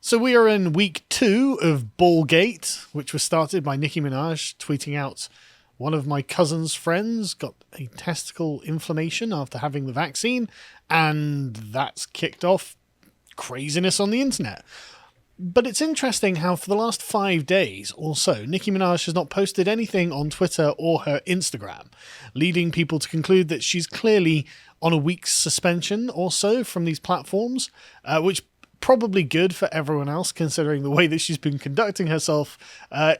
So we are in week 2 of Ballgate, which was started by Nicki Minaj tweeting out, one of my cousin's friends got a testicle inflammation after having the vaccine, and that's kicked off craziness on the internet. But it's interesting how for the last 5 days or so, Nicki Minaj has not posted anything on Twitter or her Instagram, leading people to conclude that she's clearly on a week's suspension or so from these platforms, which probably good for everyone else considering the way that she's been conducting herself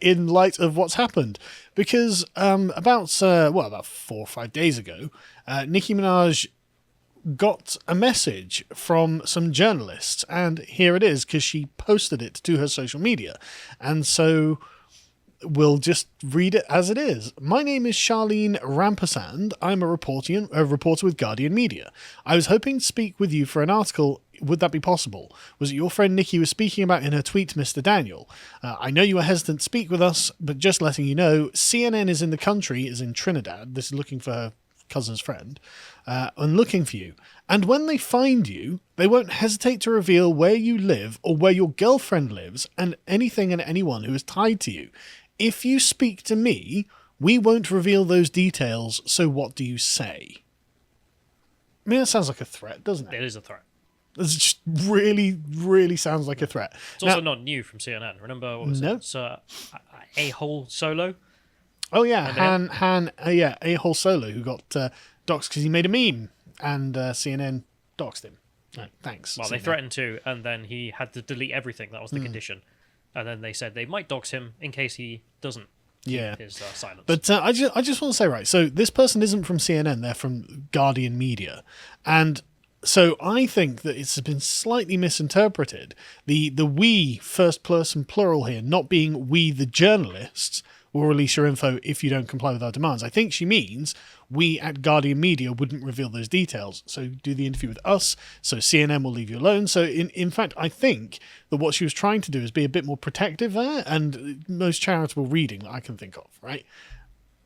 in light of what's happened. Because about 4 or 5 days ago, Nicki Minaj got a message from some journalists, and here it is because she posted it to her social media. And so we'll just read it as it is. My name is Charlene Rampasand. I'm a reporter with Guardian Media. I was hoping to speak with you for an article. Would that be possible? Was it your friend Nicki was speaking about in her tweet to Mr. Daniel? I know you were hesitant to speak with us, but just letting you know, CNN is in the country, is in Trinidad. This is looking for her cousin's friend, and looking for you. And when they find you, they won't hesitate to reveal where you live or where your girlfriend lives and anything and anyone who is tied to you. If you speak to me, we won't reveal those details, so what do you say? I mean, that sounds like a threat, doesn't it? It is a threat. It just really, really sounds like a threat. It's also not new from CNN. Remember, what was it? It's A-Hole Solo? Oh, yeah, A-Hole Solo, who got doxxed because he made a meme, and CNN doxed him. Right, thanks. Well, CNN. they threatened to, and then he had to delete everything. That was the condition. And then they said they might dox him in case he doesn't keep his silence. But I just want to say, right, so this person isn't from CNN, they're from Guardian Media. And so I think that it's been slightly misinterpreted. The we first person plural here, not being we the journalists, will release your info if you don't comply with our demands. I think she means we at Guardian Media wouldn't reveal those details. So do the interview with us, so CNN will leave you alone. So in fact, I think that what she was trying to do is be a bit more protective there, and most charitable reading that I can think of, right?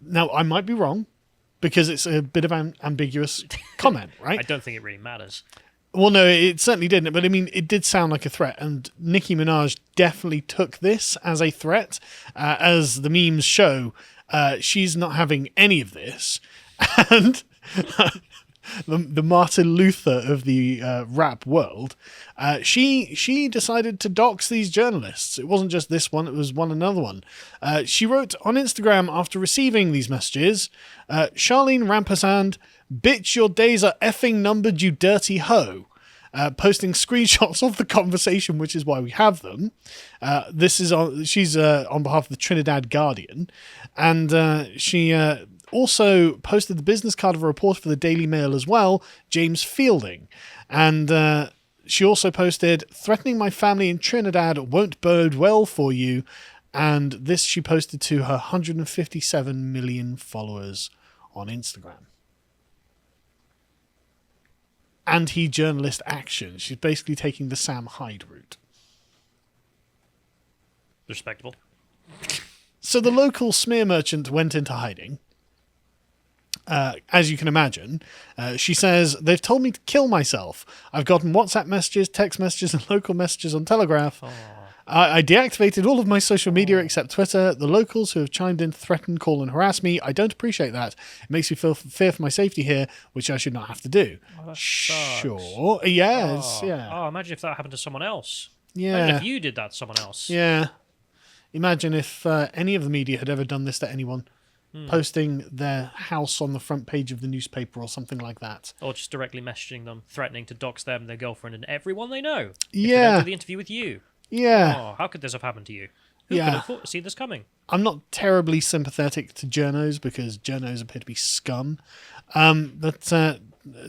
Now, I might be wrong, because it's a bit of an ambiguous comment, right? I don't think it really matters. Well, no, it certainly didn't. But I mean, it did sound like a threat. And Nicki Minaj definitely took this as a threat. As the memes show, she's not having any of this. And the Martin Luther of the rap world, she decided to dox these journalists. It wasn't just this one, it was another one. She wrote on Instagram after receiving these messages, Charlene Rampasand, bitch, your days are effing numbered, you dirty hoe. Posting screenshots of the conversation, which is why we have them. She's on behalf of the Trinidad Guardian, and she also posted the business card of a reporter for the Daily Mail as well, James Fielding. And she also posted, threatening my family in Trinidad won't bode well for you. And this she posted to her 157 million followers on Instagram. Anti-journalist action. She's basically taking the Sam Hyde route. Respectable. So the local smear merchant went into hiding. As you can imagine, she says, they've told me to kill myself. I've gotten WhatsApp messages, text messages, and local messages on Telegraph. I deactivated all of my social media except Twitter. The locals who have chimed in to threaten, call, and harass me. I don't appreciate that. It makes me feel fear for my safety here, which I should not have to do. Sure. Yes. Yeah. Oh, imagine if that happened to someone else. Yeah. Imagine if you did that to someone else. Yeah. Imagine if any of the media had ever done this to anyone. Posting their house on the front page of the newspaper or something like that. Or just directly messaging them, threatening to dox them, their girlfriend, and everyone they know. Yeah. If they don't do the interview with you. Yeah. Oh, how could this have happened to you? Who could have seen this coming? I'm not terribly sympathetic to journos because journos appear to be scum. But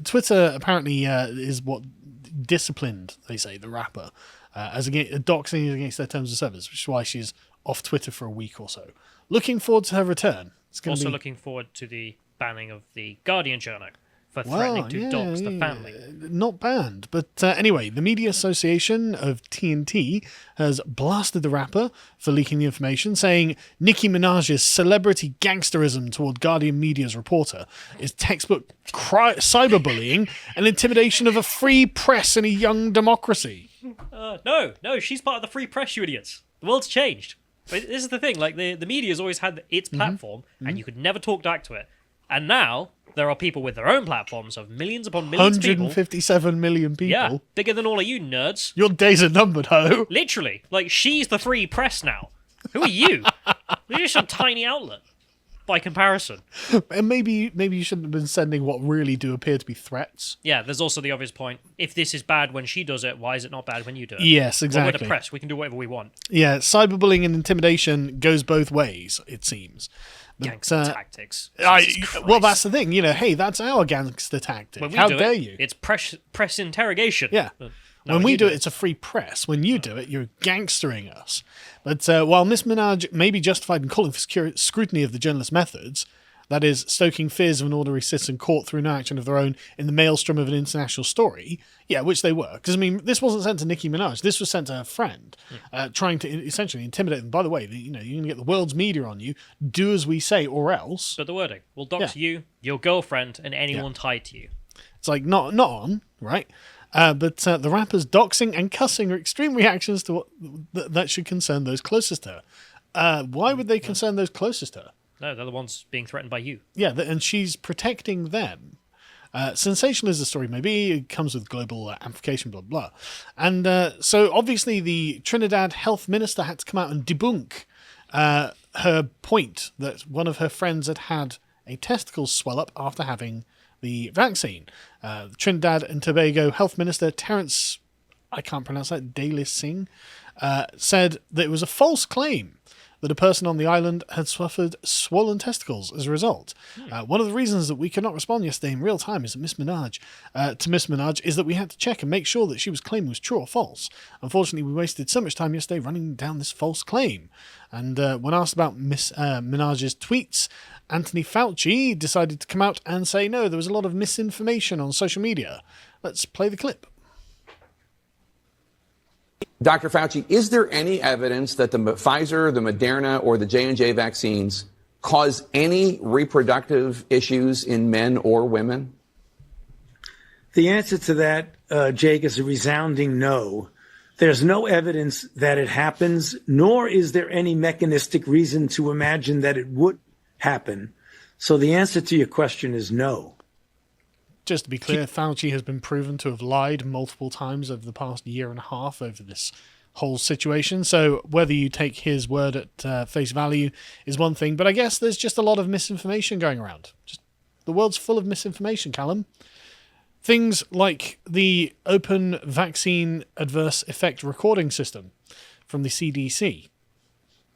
Twitter apparently is what disciplined, they say, the rapper, as against doxing against their terms of service, which is why she's off Twitter for a week or so. Looking forward to her return. Also looking forward to the banning of the Guardian journal for threatening to dox the family. Not banned. But anyway, the Media Association of TNT has blasted the rapper for leaking the information, saying Nicki Minaj's celebrity gangsterism toward Guardian Media's reporter is textbook cyberbullying and intimidation of a free press in a young democracy. No, she's part of the free press, you idiots. The world's changed. But this is the thing, like, the media's always had its platform, and you could never talk back to it. And now, there are people with their own platforms of millions upon millions of people. 157 million people. Yeah, bigger than all of you nerds. Your days are numbered, ho. Literally. Like, she's the free press now. Who are you? You're just some tiny outlet. By comparison. And maybe you shouldn't have been sending what really do appear to be threats. Yeah, there's also the obvious point. If this is bad when she does it, why is it not bad when you do it? Yes, exactly. Well, we're the press. We can do whatever we want. Yeah, cyberbullying and intimidation goes both ways, it seems. But, gangster tactics. Well, that's the thing. Hey, that's our gangster tactic. When we How do dare it, you? It's press interrogation. Yeah. No, when we do it, it's a free press. When you do it, you're gangstering us. But while Miss Minaj may be justified in calling for scrutiny of the journalist's methods, that is, stoking fears of an ordinary citizen caught through no action of their own in the maelstrom of an international story, yeah, which they were. Because, this wasn't sent to Nicki Minaj. This was sent to her friend, trying to essentially intimidate them. By the way, you're going to get the world's media on you. Do as we say or else. But the wording. We'll dox you, your girlfriend, and anyone tied to you. It's like, not on, right? But the rapper's doxing and cussing are extreme reactions to what that should concern those closest to her. Why would they concern those closest to her? No, they're the ones being threatened by you. Yeah, and she's protecting them. Sensational as the story may be, it comes with global amplification, blah, blah. And so obviously the Trinidad health minister had to come out and debunk her point that one of her friends had a testicle swell up after having the vaccine. Trinidad and Tobago Health Minister Terence, I can't pronounce that, Dalis Singh, said that it was a false claim that a person on the island had suffered swollen testicles as a result. One of the reasons that we could not respond yesterday in real time is that Miss Minaj is that we had to check and make sure that she was claiming was true or false. Unfortunately, we wasted so much time yesterday running down this false claim. And when asked about Miss Minaj's tweets, Anthony Fauci decided to come out and say, no, there was a lot of misinformation on social media. Let's play the clip. Dr. Fauci, is there any evidence that the Pfizer, the Moderna, or the J&J vaccines cause any reproductive issues in men or women? The answer to that, Jake, is a resounding no. There's no evidence that it happens, nor is there any mechanistic reason to imagine that it would happen. So the answer to your question is no. Just to be clear, Fauci has been proven to have lied multiple times over the past year and a half over this whole situation. So whether you take his word at face value is one thing, but I guess there's just a lot of misinformation going around. Just the world's full of misinformation, Callum. Things like the Open Vaccine Adverse Effect Recording System from the CDC.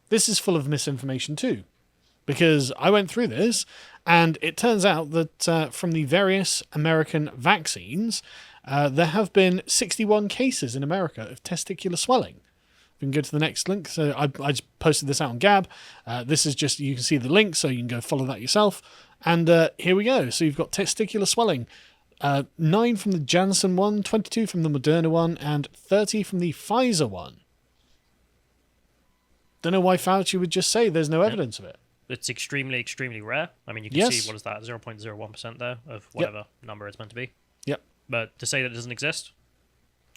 This is full of misinformation too, because I went through this, and it turns out that from the various American vaccines, there have been 61 cases in America of testicular swelling. We can go to the next link. So I just posted this out on Gab. This is just, you can see the link, so you can go follow that yourself. And here we go. So you've got testicular swelling. 9 from the Janssen one, 22 from the Moderna one, and 30 from the Pfizer one. Don't know why Fauci would just say there's no evidence of it. It's extremely, extremely rare. I mean, you can see, what is that, 0.01% there of whatever number it's meant to be. Yep. But to say that it doesn't exist?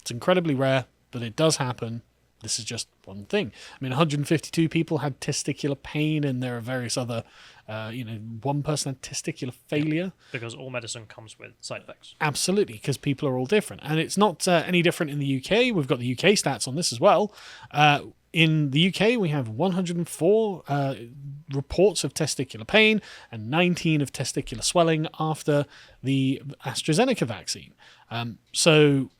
It's incredibly rare, but it does happen. This is just one thing. I mean, 152 people had testicular pain, and there are various other, one person had testicular failure. Because all medicine comes with side effects. Absolutely, because people are all different. And it's not any different in the UK. We've got the UK stats on this as well. In the UK, we have 104 reports of testicular pain and 19 of testicular swelling after the AstraZeneca vaccine. So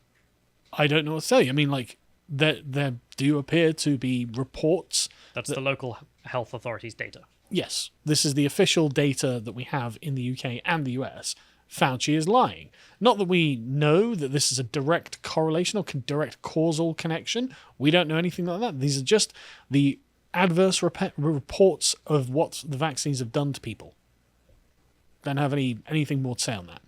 I don't know what to tell you. I mean, like, there do appear to be reports. That's the local health authorities' data. Yes, this is the official data that we have in the UK and the US. Fauci is lying. Not that we know that this is a direct correlation or direct causal connection. We don't know anything like that. These are just the adverse reports of what the vaccines have done to people. Don't have anything more to say on that.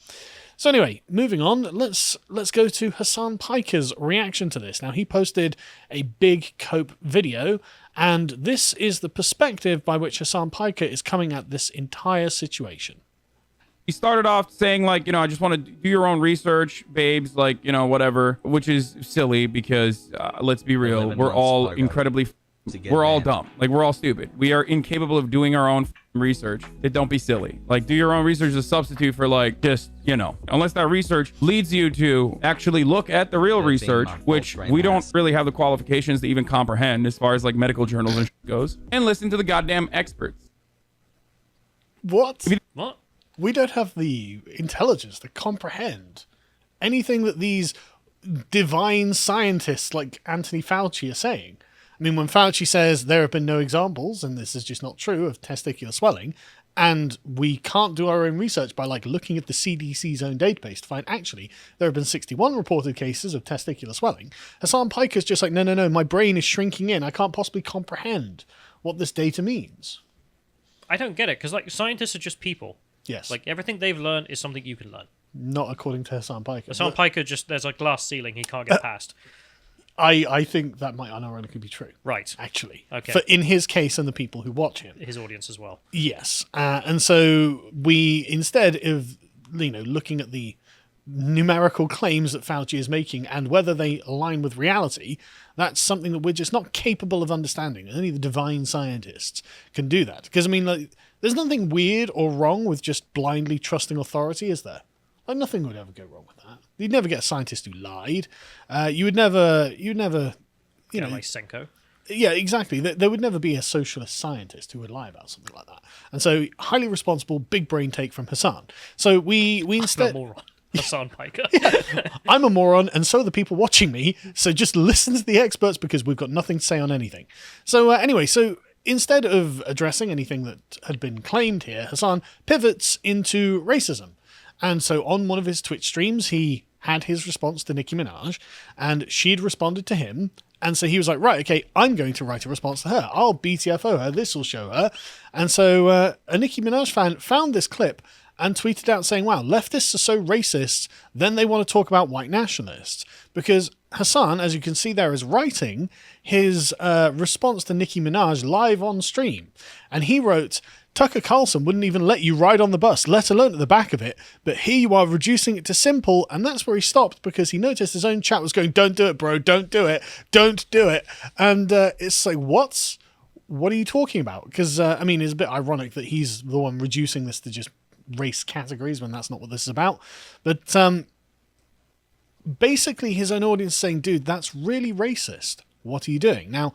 So anyway, moving on, let's go to Hasan Piker's reaction to this. Now, he posted a big cope video, and this is the perspective by which Hasan Piker is coming at this entire situation. He started off saying, like, I just want to do your own research, babes, like, whatever, which is silly because let's be real. We're all incredibly, we're all dumb. Like, we're all stupid. We are incapable of doing our own research. Don't be silly. Like, do your own research as a substitute for, like, just, unless that research leads you to actually look at the real research, which we don't really have the qualifications to even comprehend as far as, like, medical journals and shit goes, and listen to the goddamn experts. What? What? We don't have the intelligence to comprehend anything that these divine scientists like Anthony Fauci are saying. I mean, when Fauci says there have been no examples, and this is just not true, of testicular swelling, and we can't do our own research by like looking at the CDC's own database to find actually there have been 61 reported cases of testicular swelling, Hasan Piker's just like, no, my brain is shrinking in. I can't possibly comprehend what this data means. I don't get it, because like scientists are just people. Yes. Like, everything they've learned is something you can learn. Not according to Hasan Piker. Hasan Piker there's a glass ceiling he can't get past. I think that might unironically be true. Right. Actually. Okay. For in his case and the people who watch him. His audience as well. Yes. And so we, instead of, looking at the numerical claims that Fauci is making and whether they align with reality, that's something that we're just not capable of understanding. Only the divine scientists can do that. Because, there's nothing weird or wrong with just blindly trusting authority, is there? Like, nothing would ever go wrong with that. You'd never get a scientist who lied. You would never, like Senko. Yeah, exactly. There would never be a socialist scientist who would lie about something like that. And so, highly responsible, big brain take from Hasan. So we instead... I'm a moron. Hasan Piker. I'm a moron, and so are the people watching me. So just listen to the experts because we've got nothing to say on anything. So anyway, instead of addressing anything that had been claimed here, Hasan pivots into racism. And so on one of his Twitch streams, he had his response to Nicki Minaj, and she'd responded to him. And so he was like, right, okay, I'm going to write a response to her. I'll BTFO her. This will show her. And so a Nicki Minaj fan found this clip and tweeted out saying, wow, leftists are so racist, then they want to talk about white nationalists. Because Hasan, as you can see there, is writing his response to Nicki Minaj live on stream. And he wrote, Tucker Carlson wouldn't even let you ride on the bus, let alone at the back of it. But here you are reducing it to simple. And that's where he stopped because he noticed his own chat was going, don't do it, bro. Don't do it. Don't do it. And it's like, what are you talking about? Because, it's a bit ironic that he's the one reducing this to just race categories when that's not what this is about. But basically his own audience saying, dude, that's really racist. What are you doing? Now,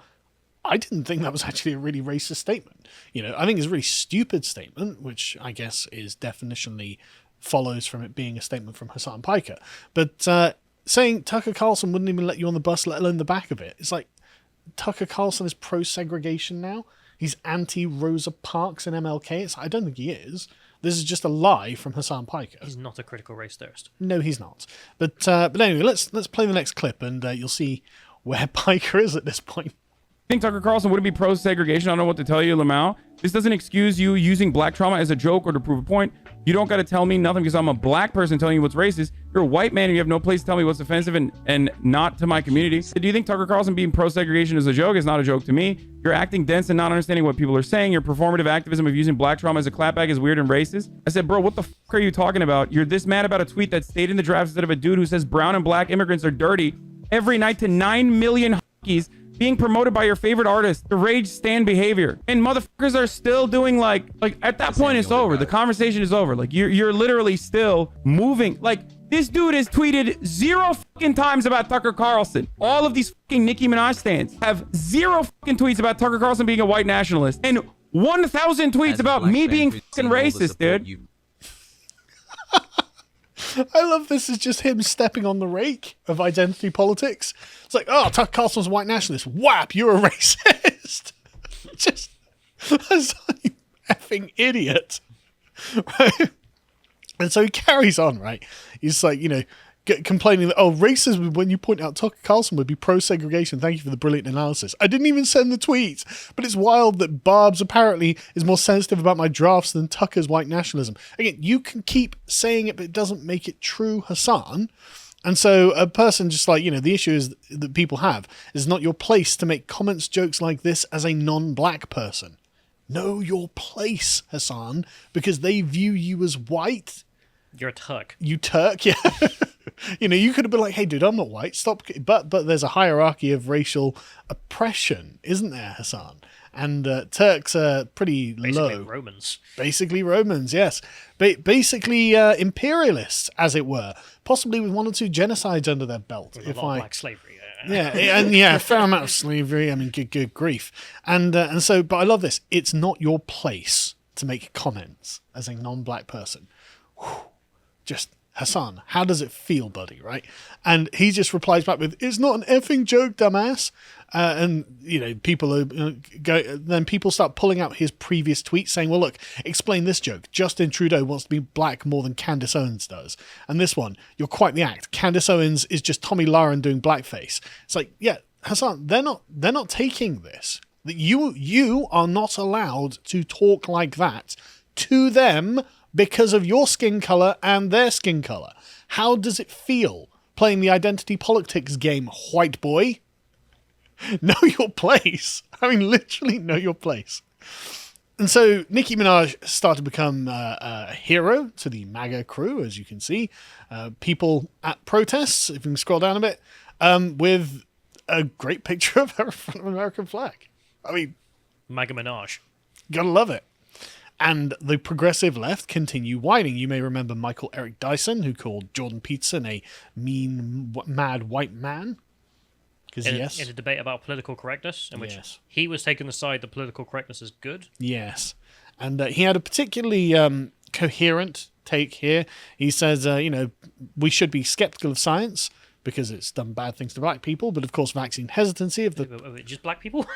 I didn't think that was actually a really racist statement. I think it's a really stupid statement, which I guess is definitionally follows from it being a statement from Hasan Piker. But saying Tucker Carlson wouldn't even let you on the bus, let alone the back of it. It's like Tucker Carlson is pro-segregation now. He's anti-Rosa Parks and MLK. I don't think he is. This is just a lie from Hasan Piker. He's not a critical race theorist. No, he's not. But anyway, let's play the next clip, and you'll see where Piker is at this point. I think Tucker Carlson wouldn't be pro-segregation. I don't know what to tell you, Lamau. This doesn't excuse you using black trauma as a joke or to prove a point. You don't got to tell me nothing because I'm a black person telling you what's racist. You're a white man and you have no place to tell me what's offensive and not to my community. Do you think Tucker Carlson being pro-segregation is a joke? It's not a joke to me. You're acting dense and not understanding what people are saying. Your performative activism of using black trauma as a clapback is weird and racist. I said, bro, what the fuck are you talking about? You're this mad about a tweet that stayed in the draft instead of a dude who says brown and black immigrants are dirty every night to 9 million hockeys being promoted by your favorite artist, the rage stand behavior. And motherfuckers are still doing like at that point it's over. The conversation is over. Like you're literally still moving. Like this dude has tweeted 0 fucking times about Tucker Carlson. All of these fucking Nicki Minaj stands have 0 fucking tweets about Tucker Carlson being a white nationalist and 1,000 tweets about me being fucking racist, dude. I love this is just him stepping on the rake of identity politics. It's like, oh, Tucker Carlson's a white nationalist. Whap, you're a racist. Just, that's you effing idiot. Right? And so he carries on, right? He's like, complaining that, oh, racism, when you point out Tucker Carlson would be pro-segregation. Thank you for the brilliant analysis. I didn't even send the tweets, but it's wild that Barb's apparently is more sensitive about my drafts than Tucker's white nationalism. Again, you can keep saying it, but it doesn't make it true, Hasan. And so a person just like, the issue is that people have is not your place to make comments, jokes like this as a non-black person. Know your place, Hasan, because they view you as white. You're a Turk. You Turk, yeah. You could have been like, hey, dude, I'm not white. Stop. But there's a hierarchy of racial oppression, isn't there, Hasan? And Turks are pretty Basically low. Romans. Basically Romans, yes. Basically imperialists, as it were. Possibly with 1 or 2 genocides under their belt. A lot of black slavery. A fair amount of slavery. I mean, good grief. And so, but I love this. It's not your place to make comments as a non-black person. Whew. Just, Hasan, how does it feel, buddy, right? And he just replies back with, it's not an effing joke, dumbass. People are then people start pulling out his previous tweets saying, well, look, explain this joke. Justin Trudeau wants to be black more than Candace Owens does. And this one, you're quite the act. Candace Owens is just Tommy Lauren doing blackface. It's like, yeah, Hasan, they're not taking this. That you are not allowed to talk like that to them because of your skin color and their skin color. How does it feel playing the identity politics game, white boy? Know your place. I mean, literally know your place. And so Nicki Minaj started to become a hero to the MAGA crew, as you can see. People at protests, if you can scroll down a bit, with a great picture of her in front of an American flag. I mean, MAGA Minaj. Gotta love it. And the progressive left continue whining. You may remember Michael Eric Dyson, who called Jordan Peterson a mean, mad white man. In a debate about political correctness, in which he was taking the side that political correctness is good. Yes. And he had a particularly coherent take here. He says, we should be skeptical of science because it's done bad things to black people, but of course vaccine hesitancy of the... Just black people?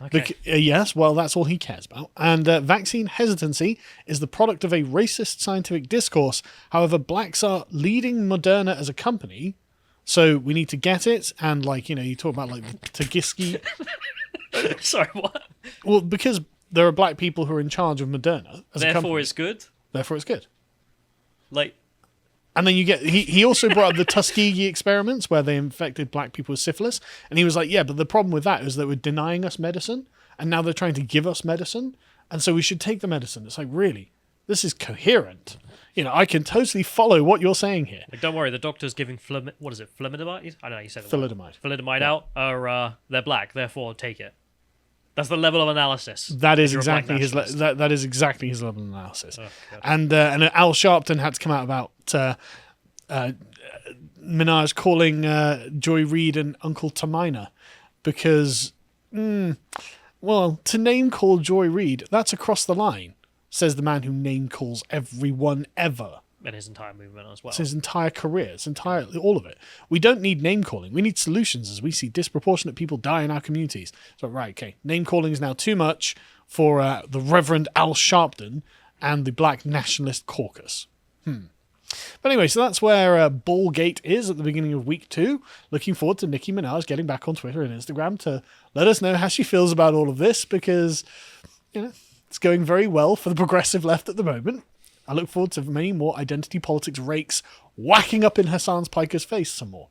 Okay. Yes, well, that's all he cares about. And vaccine hesitancy is the product of a racist scientific discourse. However, blacks are leading Moderna as a company, so we need to get it. And, you talk about, Tagiski. Sorry, what? Well, because there are black people who are in charge of Moderna as a company. Therefore it's good? Therefore it's good. And then you get... He also brought up the Tuskegee experiments where they infected black people with syphilis. And he was like, yeah, but the problem with that is that we're denying us medicine. And now they're trying to give us medicine. And so we should take the medicine. It's like, really? This is coherent. I can totally follow what you're saying here. Don't worry, the doctor's giving flutamide? I don't know, you said it. Thalidomide. Out. They're black, therefore take it. That's the level of analysis. That is exactly his. That is exactly his level of analysis. Oh, and Al Sharpton had to come out about Minaj calling Joy Reid an Uncle Tamina because, to name call Joy Reid, that's across the line, says the man who name calls everyone ever. And his entire movement as well. It's his entire career. It's all of it. We don't need name calling. We need solutions as we see disproportionate people die in our communities. So, right, okay. Name calling is now too much for the Reverend Al Sharpton and the Black Nationalist Caucus. But anyway, so that's where Ballgate is at the beginning of week 2. Looking forward to Nicki Minaj getting back on Twitter and Instagram to let us know how she feels about all of this because, it's going very well for the progressive left at the moment. I look forward to many more identity politics rakes whacking up in Hasan Piker's face some more.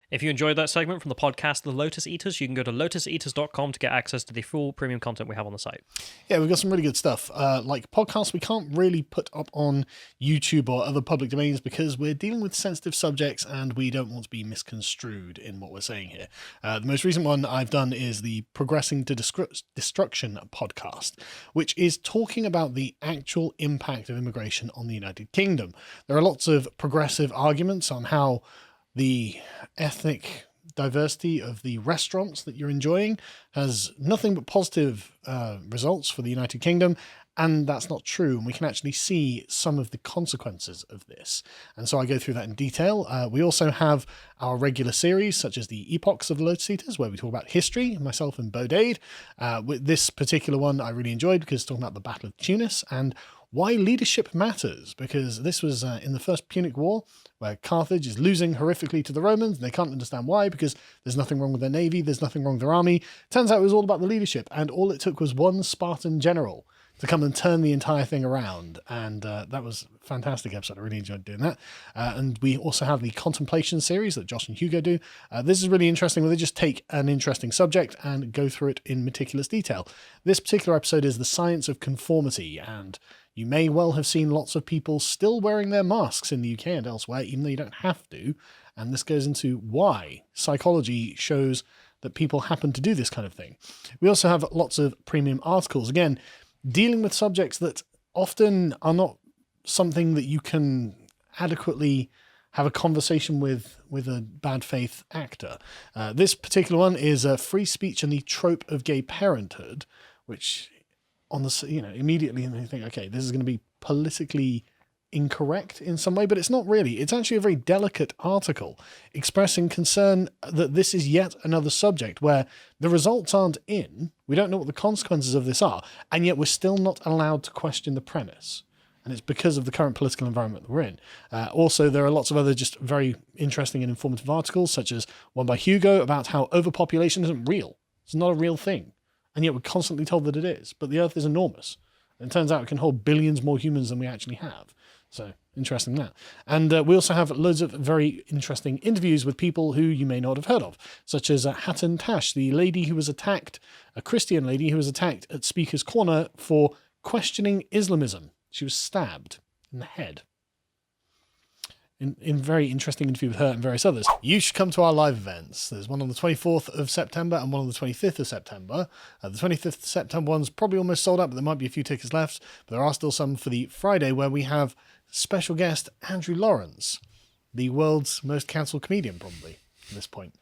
If you enjoyed that segment from the podcast The Lotus Eaters, you can go to lotuseaters.com to get access to the full premium content we have on the site. Yeah, we've got some really good stuff. Like podcasts we can't really put up on YouTube or other public domains because we're dealing with sensitive subjects and we don't want to be misconstrued in what we're saying here. The most recent one I've done is the Progressing to Destruction podcast, which is talking about the actual impact of immigration on the United Kingdom. There are lots of progressive arguments on how the ethnic diversity of the restaurants that you're enjoying has nothing but positive results for the United Kingdom, and that's not true, and we can actually see some of the consequences of this. And so I go through that in detail. We also have our regular series, such as the Epochs of the Lotus Eaters, where we talk about history, myself and Bodade. With this particular one I really enjoyed because it's talking about the Battle of Tunis and why leadership matters, because this was in the First Punic War, where Carthage is losing horrifically to the Romans, and they can't understand why, because there's nothing wrong with their navy, there's nothing wrong with their army. Turns out it was all about the leadership, and all it took was one Spartan general to come and turn the entire thing around. And that was a fantastic episode. I really enjoyed doing that. And we also have the Contemplation series that Josh and Hugo do. This is really interesting where they just take an interesting subject and go through it in meticulous detail. This particular episode is the science of conformity, and you may well have seen lots of people still wearing their masks in the UK and elsewhere, even though you don't have to. And this goes into why psychology shows that people happen to do this kind of thing. We also have lots of premium articles, again, dealing with subjects that often are not something that you can adequately have a conversation with a bad faith actor. This particular one is free speech and the trope of gay parenthood, which on the, immediately you think, okay, this is going to be politically incorrect in some way, but it's not really. It's actually a very delicate article expressing concern that this is yet another subject where the results aren't in, we don't know what the consequences of this are, and yet we're still not allowed to question the premise. And it's because of the current political environment that we're in. Also, there are lots of other just very interesting and informative articles, such as one by Hugo about how overpopulation isn't real. It's not a real thing. And yet we're constantly told that it is. But the Earth is enormous. And it turns out it can hold billions more humans than we actually have. So, interesting that. And we also have loads of very interesting interviews with people who you may not have heard of, such as Hatton Tash, the lady who was attacked, a Christian lady who was attacked at Speaker's Corner for questioning Islamism. She was stabbed in the head. In very interesting interview with her and various others. You should come to our live events. There's one on the 24th of September and one on the 25th of September. The 25th of September one's probably almost sold out, but there might be a few tickets left. But there are still some for the Friday, where we have special guest Andrew Lawrence, the world's most cancelled comedian, probably, at this point.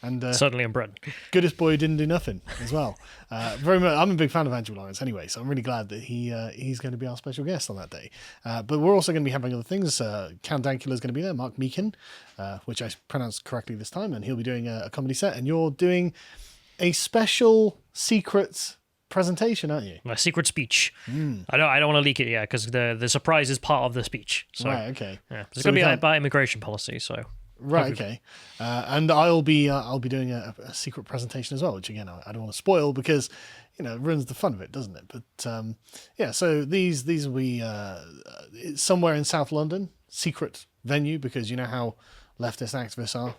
And certainly in Britain. Goodest boy didn't do nothing as well. Very much. I'm a big fan of Andrew Lawrence anyway, so I'm really glad that he's going to be our special guest on that day. But we're also going to be having other things. Count Dankula is going to be there, Mark Meakin, which I pronounced correctly this time, and he'll be doing a comedy set. And you're doing a special secret presentation, aren't you? My secret speech. I don't want to leak it yet because the surprise is part of the speech. So, right. Okay. Yeah, it's going to be about immigration policy. So. Right, okay. And I'll be doing a secret presentation as well, which again I don't want to spoil because it ruins the fun of it, doesn't it? But yeah, so these will be somewhere in South London, secret venue, because you know how leftist activists are.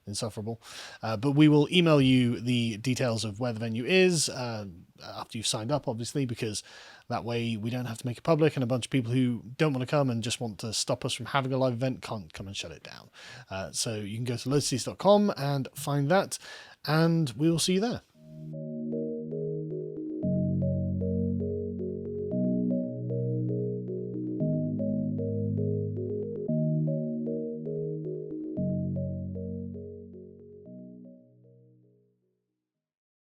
Insufferable. But we will email you the details of where the venue is after you've signed up, obviously, because that way we don't have to make it public, and a bunch of people who don't want to come and just want to stop us from having a live event can't come and shut it down. So you can go to lotuseaters.com and find that, and we will see you there.